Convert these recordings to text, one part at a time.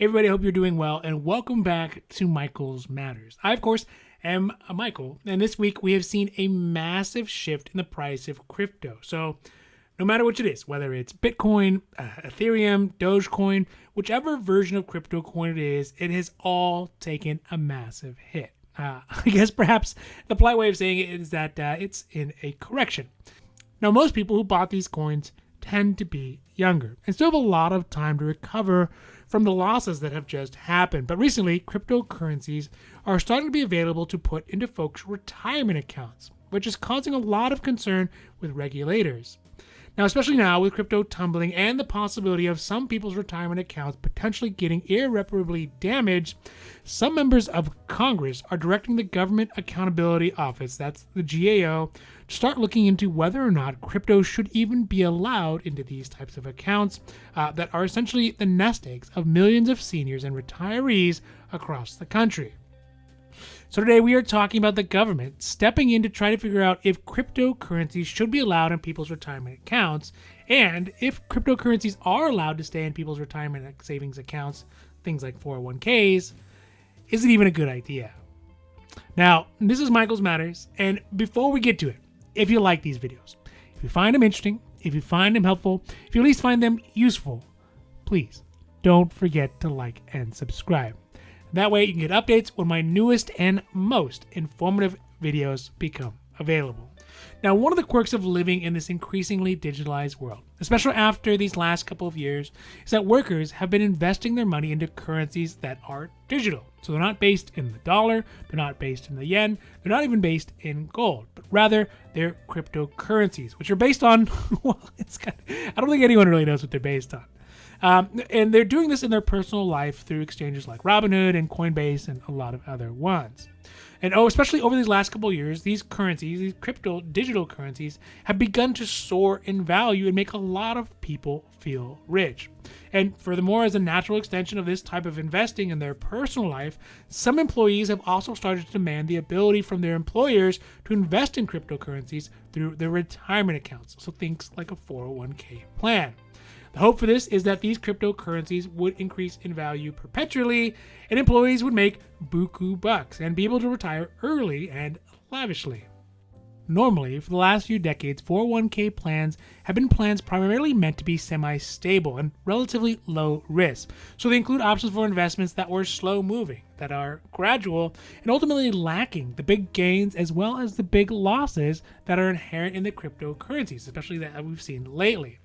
Everybody, I hope you're doing well, and welcome back to Michael's Matters. I, of course, am Michael, and this week we have seen a massive shift in the price of crypto. So no matter which it is, whether it's Bitcoin, Ethereum, Dogecoin, whichever version of crypto coin it is, it has all taken a massive hit. I guess perhaps the polite way of saying it is that it's in a correction. Now, most people who bought these coins tend to be younger and still have a lot of time to recover from the losses that have just happened. But recently, cryptocurrencies are starting to be available to put into folks' retirement accounts, which is causing a lot of concern with regulators. Now, especially now with crypto tumbling and the possibility of some people's retirement accounts potentially getting irreparably damaged, some members of Congress are directing the Government Accountability Office, that's the GAO, to start looking into whether or not crypto should even be allowed into these types of accounts that are essentially the nest eggs of millions of seniors and retirees across the country. So today we are talking about the government stepping in to try to figure out if cryptocurrencies should be allowed in people's retirement accounts, and if cryptocurrencies are allowed to stay in people's retirement savings accounts, things like 401ks, is it even a good idea? Now, this is Michael's Matters, and before we get to it, if you like these videos, if you find them interesting, if you find them helpful, if you at least find them useful, please don't forget to like and subscribe. That way you can get updates when my newest and most informative videos become available. Now, one of the quirks of living in this increasingly digitalized world, especially after these last couple of years, is that workers have been investing their money into currencies that are digital. So they're not based in the dollar, they're not based in the yen, they're not even based in gold, but rather they're cryptocurrencies, which are based on, well, I don't think anyone really knows what they're based on. And they're doing this in their personal life through exchanges like Robinhood and Coinbase and a lot of other ones. And especially over these last couple of years, these currencies, these crypto digital currencies, have begun to soar in value and make a lot of people feel rich. And furthermore, as a natural extension of this type of investing in their personal life, some employees have also started to demand the ability from their employers to invest in cryptocurrencies through their retirement accounts. So things like a 401k plan. The hope for this is that these cryptocurrencies would increase in value perpetually, and employees would make buku bucks and be able to retire early and lavishly. Normally, for the last few decades, 401k plans have been plans primarily meant to be semi-stable and relatively low risk. So they include options for investments that were slow-moving, that are gradual, and ultimately lacking the big gains as well as the big losses that are inherent in the cryptocurrencies, especially that we've seen lately.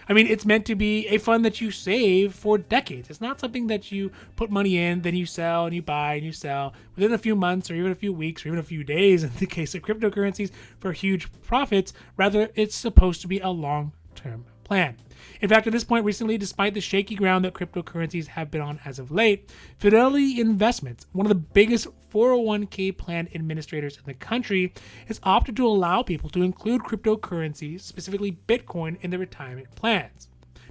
I mean, it's meant to be a fund that you save for decades. It's not something that you put money in, then you sell and you buy and you sell within a few months or even a few weeks or even a few days in the case of cryptocurrencies for huge profits. Rather, it's supposed to be a long-term plan. In fact, at this point recently, despite the shaky ground that cryptocurrencies have been on as of late, Fidelity Investments, one of the biggest 401k plan administrators in the country, has opted to allow people to include cryptocurrencies, specifically Bitcoin, in their retirement plans.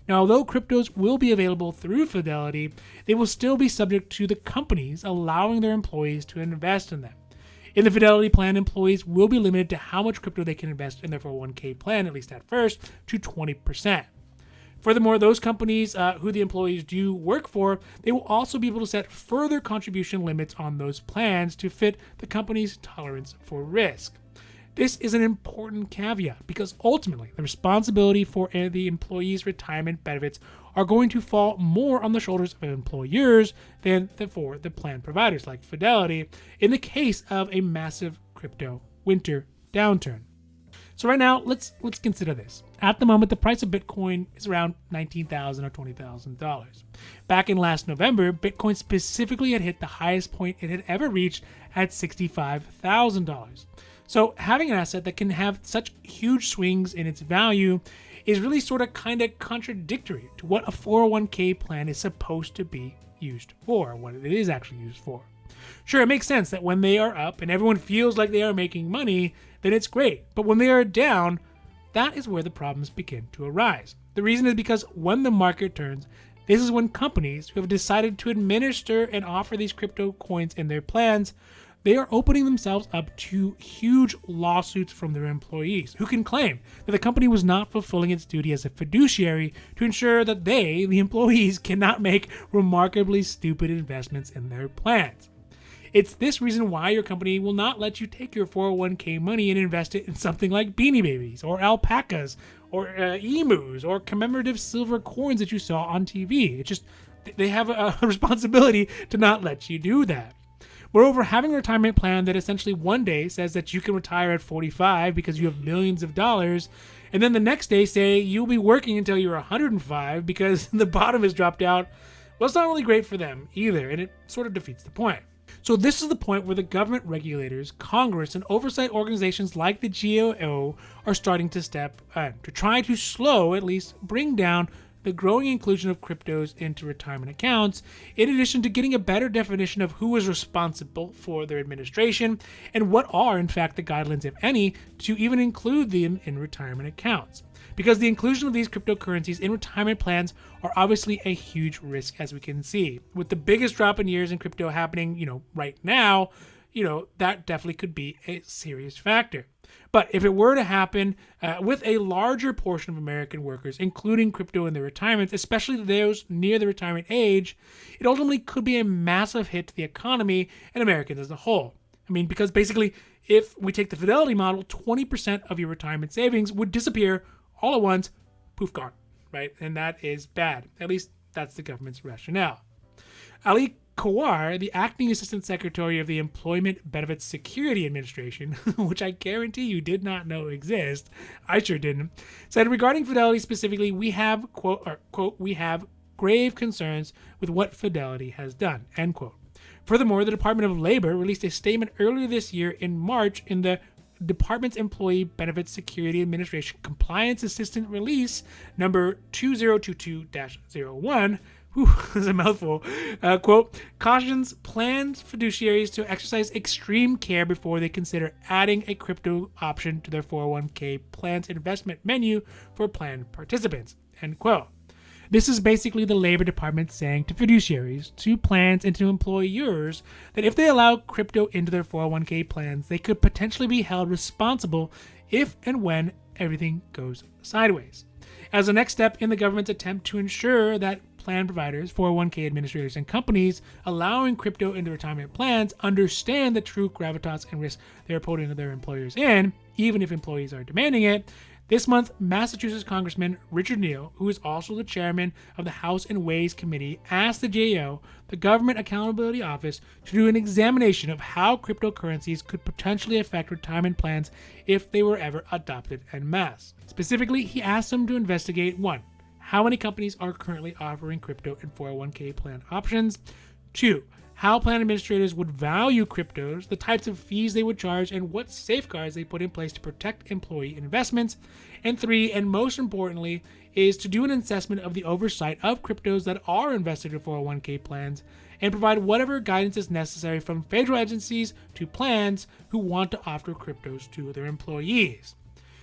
Now, although cryptos will be available through Fidelity, they will still be subject to the companies allowing their employees to invest in them. In the Fidelity plan, employees will be limited to how much crypto they can invest in their 401k plan, at least at first, to 20%. Furthermore, those companies who the employees do work for, they will also be able to set further contribution limits on those plans to fit the company's tolerance for risk. This is an important caveat because ultimately the responsibility for the employees' retirement benefits are going to fall more on the shoulders of employers than for the plan providers like Fidelity in the case of a massive crypto winter downturn. So right now, let's consider this. At the moment, the price of Bitcoin is around $19,000 or $20,000. Back in last November, Bitcoin specifically had hit the highest point it had ever reached at $65,000. So having an asset that can have such huge swings in its value is really sort of kind of contradictory to what a 401k plan is supposed to be used for, what it is actually used for. Sure, it makes sense that when they are up and everyone feels like they are making money, then it's great. But when they are down, that is where the problems begin to arise. The reason is because when the market turns, this is when companies who have decided to administer and offer these crypto coins in their plans, they are opening themselves up to huge lawsuits from their employees, who can claim that the company was not fulfilling its duty as a fiduciary to ensure that they, the employees, cannot make remarkably stupid investments in their plans. It's this reason why your company will not let you take your 401k money and invest it in something like Beanie Babies or alpacas or emus or commemorative silver coins that you saw on TV. It's just, they have a responsibility to not let you do that. Moreover, having a retirement plan that essentially one day says that you can retire at 45 because you have millions of dollars, and then the next day say you'll be working until you're 105 because the bottom has dropped out, well, it's not really great for them either, and it sort of defeats the point. So this is the point where the government regulators, Congress, and oversight organizations like the GAO are starting to step in to try to slow, at least bring down, the growing inclusion of cryptos into retirement accounts, in addition to getting a better definition of who is responsible for their administration and what are, in fact, the guidelines, if any, to even include them in retirement accounts. Because the inclusion of these cryptocurrencies in retirement plans are obviously a huge risk, as we can see. With the biggest drop in years in crypto happening, right now, that definitely could be a serious factor. But if it were to happen with a larger portion of American workers, including crypto in their retirements, especially those near the retirement age, it ultimately could be a massive hit to the economy and Americans as a whole. Because basically, if we take the Fidelity model, 20% of your retirement savings would disappear all at once, poof, gone, right? And that is bad. At least that's the government's rationale. Ali Kawar, the acting assistant secretary of the Employment Benefits Security Administration, which I guarantee you did not know exist, I sure didn't, said regarding Fidelity specifically, we have, quote, we have grave concerns with what Fidelity has done, end quote. Furthermore, the Department of Labor released a statement earlier this year in March in the Department's Employee Benefits Security Administration Compliance Assistant Release number 2022-01, is a mouthful, quote, cautions planned fiduciaries to exercise extreme care before they consider adding a crypto option to their 401k plan's investment menu for plan participants, end quote. This is basically the Labor Department saying to fiduciaries, to plans, and to employers that if they allow crypto into their 401k plans, they could potentially be held responsible if and when everything goes sideways. As a next step in the government's attempt to ensure that plan providers, 401k administrators, and companies allowing crypto into retirement plans understand the true gravitas and risk they are putting their employers in, even if employees are demanding it, this month, Massachusetts Congressman Richard Neal, who is also the chairman of the House and Ways Committee, asked the GAO, the Government Accountability Office, to do an examination of how cryptocurrencies could potentially affect retirement plans if they were ever adopted en masse. Specifically, he asked them to investigate 1. How many companies are currently offering crypto and 401k plan options? 2. How plan administrators would value cryptos, the types of fees they would charge, and what safeguards they put in place to protect employee investments. And 3, and most importantly, is to do an assessment of the oversight of cryptos that are invested in 401k plans and provide whatever guidance is necessary from federal agencies to plans who want to offer cryptos to their employees.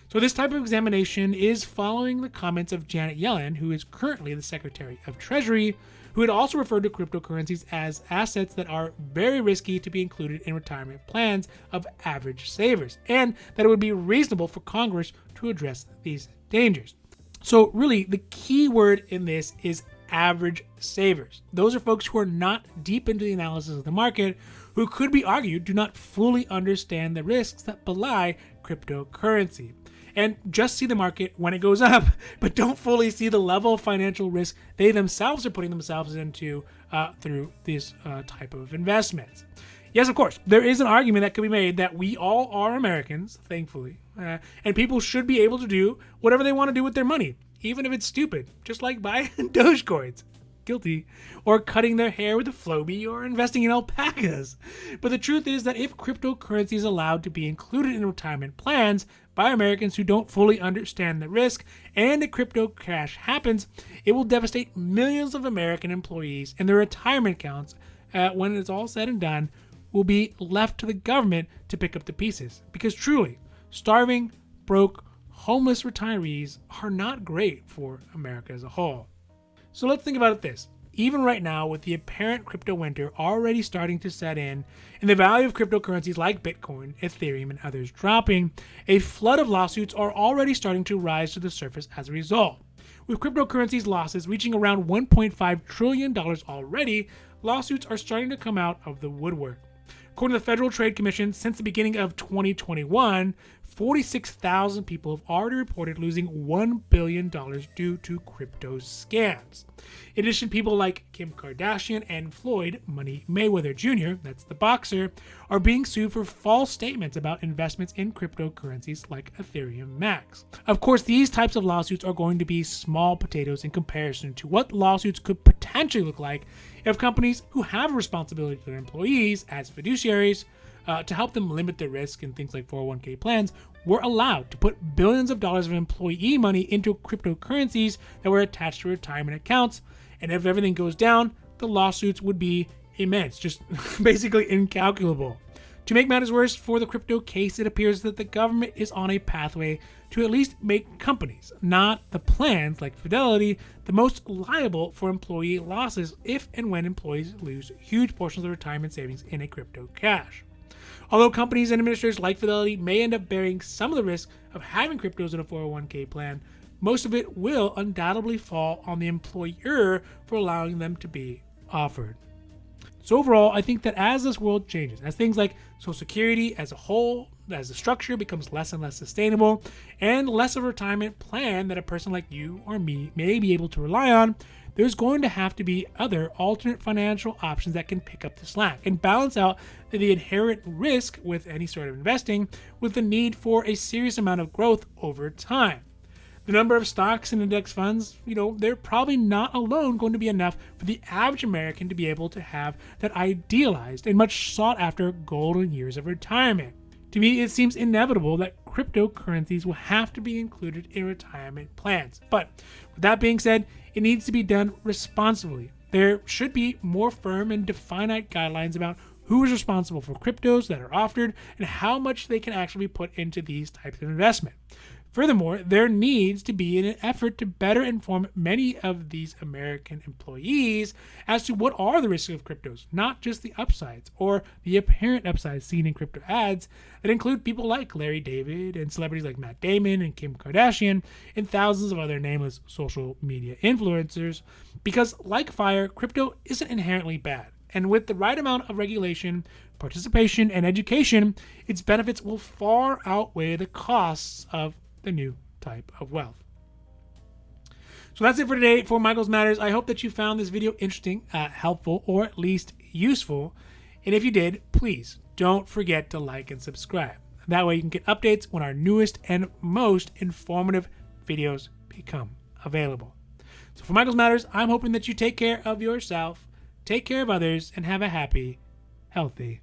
So this type of examination is following the comments of Janet Yellen, who is currently the Secretary of Treasury, who had also referred to cryptocurrencies as assets that are very risky to be included in retirement plans of average savers, and that it would be reasonable for Congress to address these dangers. So really, the key word in this is average savers. Those are folks who are not deep into the analysis of the market, who could be argued do not fully understand the risks that belie cryptocurrency, and just see the market when it goes up, but don't fully see the level of financial risk they themselves are putting themselves into through this type of investments. Yes, of course, there is an argument that could be made that we all are Americans, thankfully, and people should be able to do whatever they want to do with their money, even if it's stupid, just like buying Dogecoins. Guilty. Or cutting their hair with a Flowbee or investing in alpacas. But the truth is that if cryptocurrency is allowed to be included in retirement plans by Americans who don't fully understand the risk, and a crypto crash happens, it will devastate millions of American employees, and their retirement accounts, when it's all said and done, will be left to the government to pick up the pieces. Because truly, starving, broke, homeless retirees are not great for America as a whole. So let's think about it this. even right now, with the apparent crypto winter already starting to set in and the value of cryptocurrencies like Bitcoin, Ethereum, and others dropping, a flood of lawsuits are already starting to rise to the surface as a result. With cryptocurrencies losses reaching around $1.5 trillion already, lawsuits are starting to come out of the woodwork. According to the Federal Trade Commission, since the beginning of 2021, 46,000 people have already reported losing $1 billion due to crypto scams. In addition, people like Kim Kardashian and Floyd Money Mayweather Jr., that's the boxer, are being sued for false statements about investments in cryptocurrencies like Ethereum Max. Of course, these types of lawsuits are going to be small potatoes in comparison to what lawsuits could potentially look like if companies who have a responsibility to their employees as fiduciaries to help them limit their risk in things like 401k plans were allowed to put billions of dollars of employee money into cryptocurrencies that were attached to retirement accounts. And if everything goes down, the lawsuits would be immense, just basically incalculable. To make matters worse, for the crypto case, it appears that the government is on a pathway to at least make companies, not the plans like Fidelity, the most liable for employee losses if and when employees lose huge portions of retirement savings in a crypto cash. Although companies and administrators like Fidelity may end up bearing some of the risk of having cryptos in a 401k plan, most of it will undoubtedly fall on the employer for allowing them to be offered. So overall, I think that as this world changes, as things like Social Security as a whole, as the structure becomes less and less sustainable, and less of a retirement plan that a person like you or me may be able to rely on, there's going to have to be other alternate financial options that can pick up the slack and balance out the inherent risk with any sort of investing with the need for a serious amount of growth over time. The number of stocks and index funds, they're probably not alone going to be enough for the average American to be able to have that idealized and much sought after golden years of retirement. To me, it seems inevitable that cryptocurrencies will have to be included in retirement plans. But with that being said, it needs to be done responsibly. There should be more firm and definite guidelines about who is responsible for cryptos that are offered and how much they can actually be put into these types of investment. Furthermore, there needs to be an effort to better inform many of these American employees as to what are the risks of cryptos, not just the upsides or the apparent upsides seen in crypto ads that include people like Larry David and celebrities like Matt Damon and Kim Kardashian and thousands of other nameless social media influencers. Because like fire, crypto isn't inherently bad. And with the right amount of regulation, participation, and education, its benefits will far outweigh the costs of the new type of wealth. So that's it for today for Michael's Matters. I hope that you found this video interesting, helpful, or at least useful. And if you did, please don't forget to like and subscribe. That way you can get updates when our newest and most informative videos become available. So for Michael's Matters, I'm hoping that you take care of yourself, take care of others, and have a happy, healthy